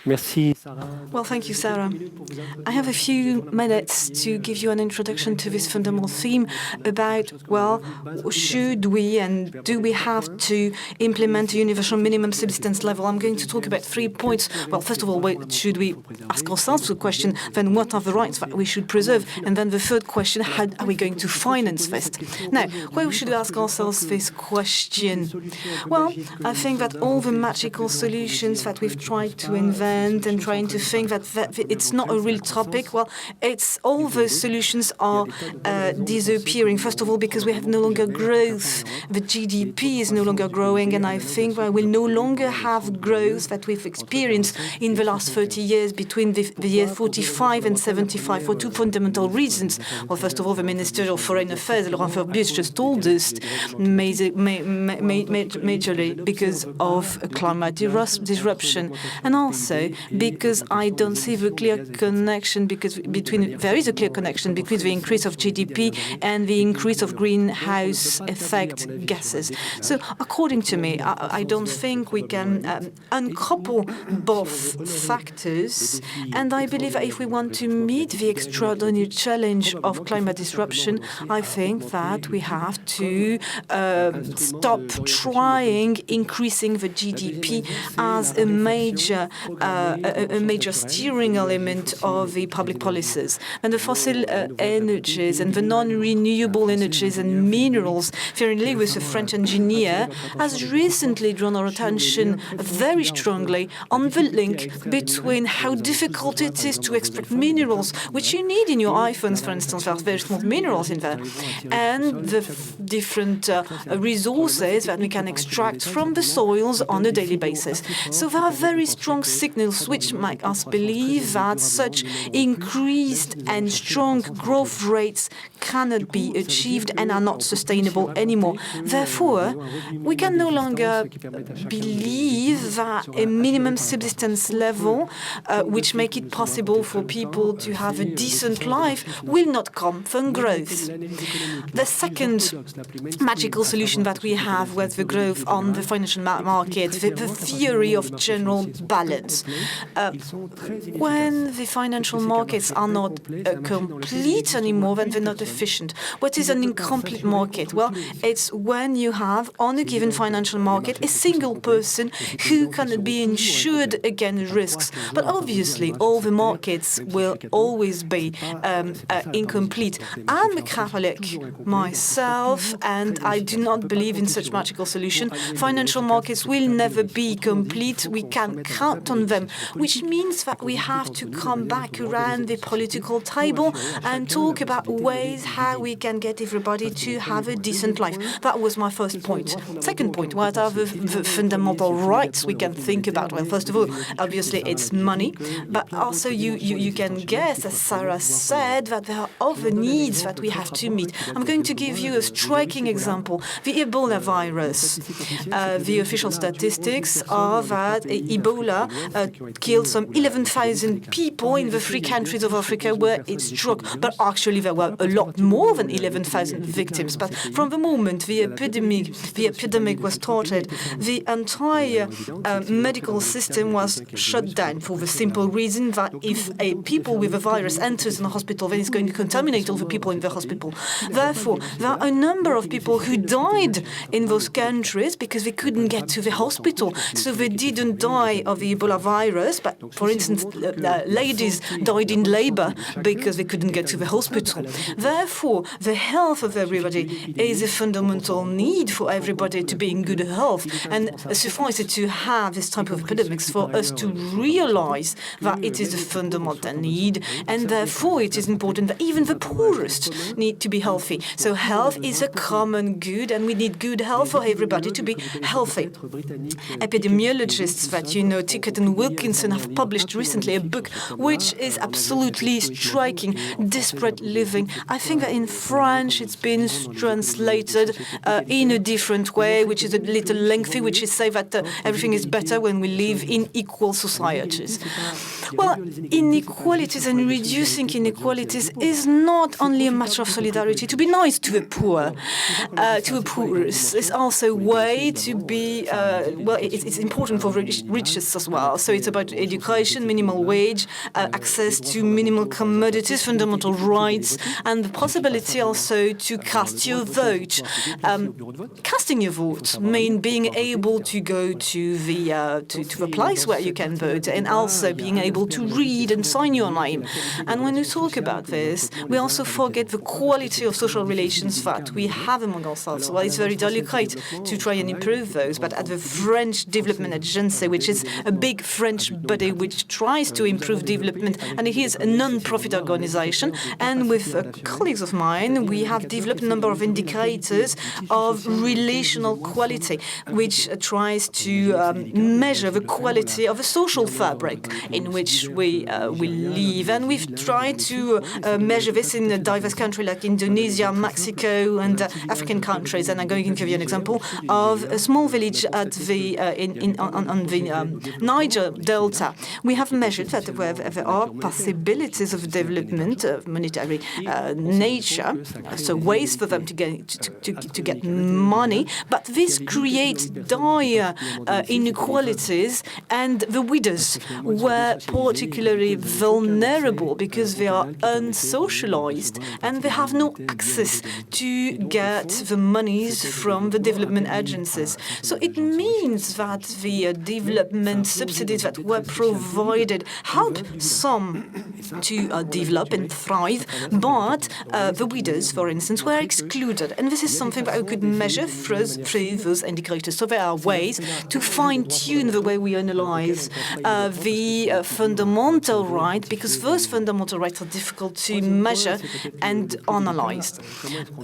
Well, thank you, Sarah. I have a few minutes to give you an introduction to this fundamental theme about, well, should we and do we have to implement a universal minimum subsistence level? I'm going to talk about 3 points. Well, first of all, should we ask ourselves the question, then what are the rights that we should preserve? And then the third question, how are we going to finance this? Now, why should we ask ourselves this question? Well, I think that all the magical solutions that we've tried to invent and trying to think that it's not a real topic, well, it's all the solutions are disappearing. First of all, because we have no longer growth. The GDP is no longer growing, and I think that we'll no longer have growth that we've experienced in the last 30 years between the year 45 and 75 for two fundamental reasons. Well, first of all, the Minister of Foreign Affairs, Laurent Fabius, just told us majorly because of climate disruption, and also because I don't see the clear connection there is a clear connection between the increase of GDP and the increase of greenhouse effect gases. So according to me, I don't think we can uncouple both factors, and I believe that if we want to meet the extraordinary challenge of climate disruption, I think that we have to stop trying increasing the GDP as a major steering element of the public policies. And the fossil energies and the non-renewable energies and minerals, Fiorin Lewis, a French engineer, has recently drawn our attention very strongly on the link between how difficult it is to extract minerals, which you need in your iPhones, for instance. There are very small minerals in there, and the different resources that we can extract from the soils on a daily basis. So there are very strong signals which make us believe that such increased and strong growth rates cannot be achieved and are not sustainable anymore. Therefore, we can no longer believe that a minimum subsistence level, which make it possible for people to have a decent life, will not come from growth. The second magical solution that we have with the growth on the financial market, the theory of general balance. When the financial markets are not complete anymore, then they're not efficient. What is an incomplete market? Well, it's when you have, on a given financial market, a single person who can be insured against risks. But obviously, all the markets will always be incomplete. I'm a Catholic myself, and I do not believe in such magical solution. Financial markets will never be complete. We can count on them, which means that we have to come back around the political table and talk about ways how we can get everybody to have a decent life. That was my first point. Second point, what are the fundamental rights we can think about? Well, first of all, obviously it's money, but also you can guess, as Sarah said, that there are other needs that we have to meet. I'm going to give you a striking example. The Ebola virus. The official statistics are that Ebola killed some 11,000 people in the 3 countries of Africa where it struck. But actually, there were a lot more than 11,000 victims. But from the moment the epidemic was started, the entire medical system was shut down for the simple reason that if a people with a virus enters in a hospital, then it's going to contaminate all the people in the hospital. Therefore, there are a number of people who died in those countries because they couldn't get to the hospital. So they didn't die of the Ebola virus, but for instance, ladies died in labor because they couldn't get to the hospital. Therefore, the health of everybody is a fundamental need for everybody to be in good health. And suffice it to have this type of epidemics for us to realize that it is a fundamental need, and therefore it is important that even the poorest need to be healthy. So health is a common good, and we need good health for everybody to be healthy. Epidemiologists that you know, Tickett and Wilkinson, have published recently a book which is absolutely striking, Desperate Living. I think that in French it's been translated in a different way, which is a little lengthy, which is say that everything is better when we live in equal societies. Well, inequalities and reducing inequalities is not only a matter of solidarity. To be nice to the poor, to the poorest, is also a way to be, well, it's important for riches as well. So it's about education, minimal wage, access to minimal commodities, fundamental rights, and the possibility also to cast your vote. Casting your vote means being able to go to the place where you can vote, and also being able to read and sign your name. And when we talk about this, we also forget the quality of social relations that we have among ourselves. Well, it's very delicate to try and improve those, but at the French Development Agence, which is a big French body which tries to improve development, and it is a non-profit organization, and with colleagues of mine, we have developed a number of indicators of relational quality, which tries to measure the quality of a social fabric in which we live. And we've tried to measure this in a diverse country like Indonesia, Mexico, and African countries. And I'm going to give you an example of a small village at the on the Niger Delta. We have measured that there are possibilities of development of monetary nature, so ways for them to get money, but this creates dire inequalities, and the widows were particularly vulnerable because they are unsocialized and they have no access to get the monies from the development agencies. So it means that the development subsidies that were provided help some to develop and thrive, but the widows, for instance, were excluded. And this is something that we could measure through those indicators. So there are ways to fine-tune the way we analyze the fundamental right, because those fundamental rights are difficult to measure and analyze.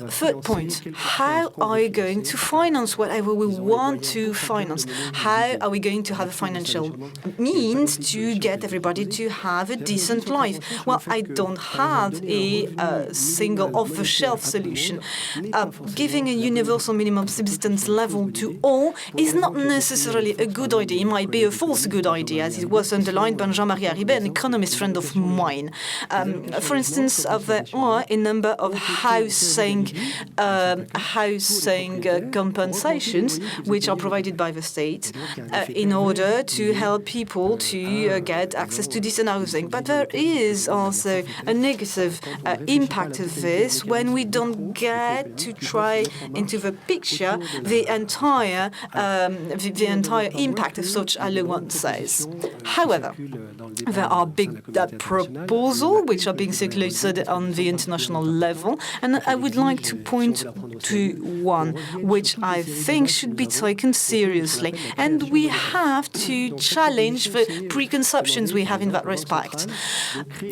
Third point, how are we going to finance whatever we want to finance? How are we going to have a financial means to get everybody to have a decent life? Well, I don't have a single off-the-shelf solution. Giving a universal minimum subsistence level to all is not necessarily a good idea. It might be a false good idea, as it was underlined by Jean-Marie Arribet, an economist friend of mine. For instance, there are a number of housing compensations which are provided by the state in order to help people to get access to decent housing. But there is also a negative impact of this when we don't get to try into the picture the entire impact of such allowances. However, there are big proposals which are being circulated on the international level, and I would like to point to one which I think should be taken seriously, and we have to challenge the preconceptions we have in that respect.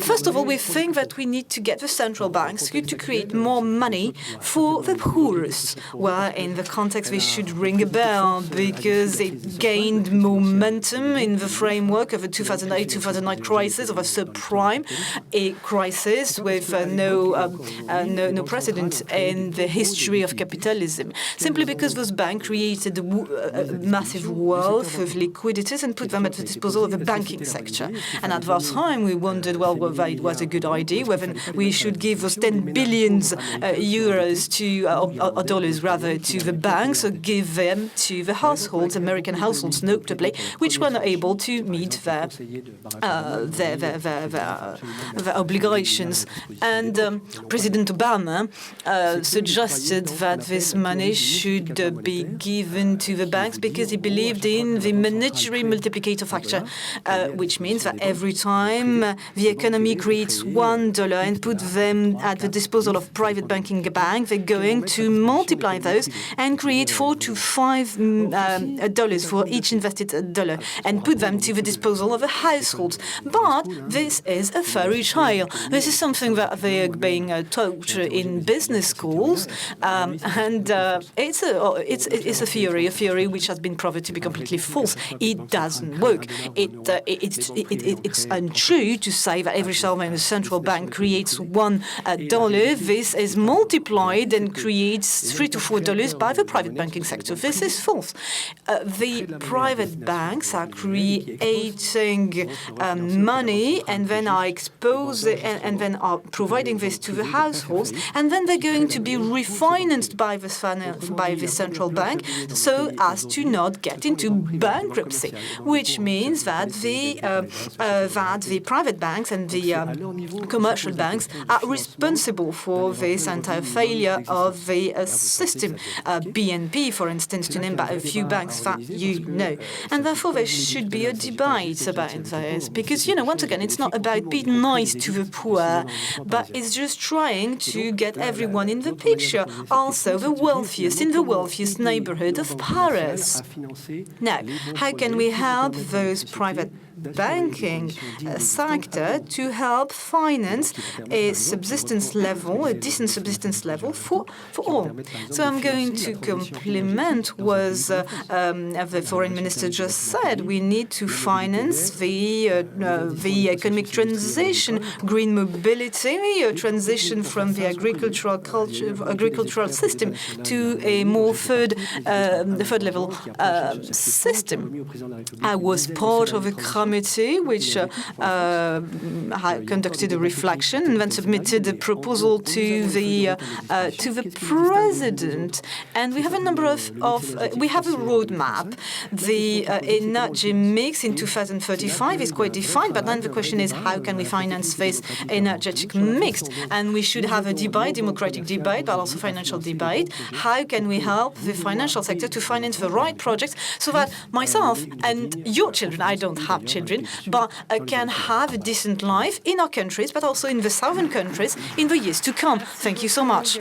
First of all, we think that we need to get the central banks to create more money for the poorest. Well, in the context, we should ring a bell because it gained momentum in the framework of a 2008-2009 crisis, of a subprime, a crisis with no precedent in the history of capitalism, simply because those banks created a massive wealth of liquidities and put them at the disposal of the banking sector. And at that time, we wondered, well, whether it was a good idea, whether we should give those 10 billion euros or dollars rather, to the banks, or give them to the households, American households notably, which were not able to meet their obligations. And President Obama suggested that this money should be given to the banks because he believed in the monetary multiplicator factor, which means that every time the economy creates $1 and puts them at the disposal of private banking bank, they're going to multiply those and create $4 to $5 for each invested dollar and put them to the disposal of the households. But this is a fairy tale. This is something that they are being taught in business schools, and it's a theory which has been proven to be completely false. It doesn't work. It's untrue to say that every time when the central bank creates $1, this is multiplied and creates $3 to $4 by the private banking sector. This is false. The private banks are creating money and then are and then are providing this to the households, and then they're going to be refinanced by the central bank so as to not get into bankruptcy, which means means that the private banks and the commercial banks are responsible for this entire failure of the system. BNP, for instance, to name but a few banks that you know. And therefore, there should be a debate about this. Because, once again, it's not about being nice to the poor, but it's just trying to get everyone in the picture, also the wealthiest in the wealthiest neighborhood of Paris. Now, how can we help those private banking sector to help finance a subsistence level, a decent subsistence level for all? So I'm going to complement what the foreign minister just said. We need to finance the economic transition, green mobility, a transition from the agricultural system to a more third level system. I was part of a committee which conducted a reflection and then submitted a proposal to the president. And we have a number of we have a roadmap. The energy mix in 2035 is quite defined, but then the question is how can we finance this energetic mix? And we should have a debate, democratic debate, but also financial debate. How can we help the financial sector to finance the right projects so that myself and your children, I don't have children, but can have a decent life in our countries, but also in the southern countries in the years to come. Thank you so much.